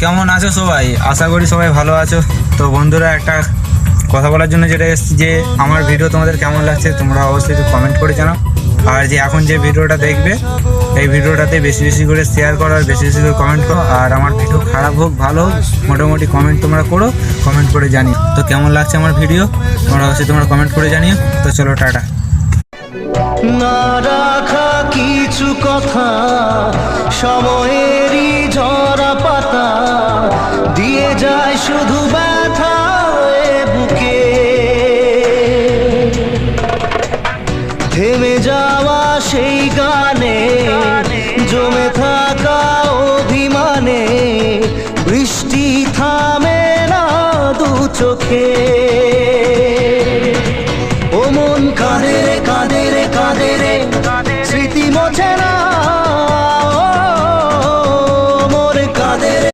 কেমন আছো সবাই? আশা করি সবাই ভালো আছো। তো বন্ধুরা, একটা কথা বলার জন্য যেটা এসেছি যে আমার ভিডিও তোমাদের কেমন লাগছে তোমরা অবশ্যই একটু কমেন্ট করে জানাও। আর যে এখন যে ভিডিওটা দেখবে এই ভিডিওটাতে বেশি বেশি করে শেয়ার করো আর বেশি বেশি করে কমেন্ট করো। আর আমার ভিডিও খারাপ হোক ভালো হোক মোটামুটি কমেন্ট তোমরা করো, কমেন্ট করে জানিও তো কেমন লাগছে আমার ভিডিও তোমরা অবশ্যই তোমরা কমেন্ট করে জানিও। তো চলো টাটা। না রাখা কিছু কথা সময়েরই ঝরা পাতা দিয়ে যায় শুধু ব্যথা এ বুকে। থেমে যাওয়া সেই গানে জমে থাকা অভিমানে বৃষ্টি থামে না দু চোখে।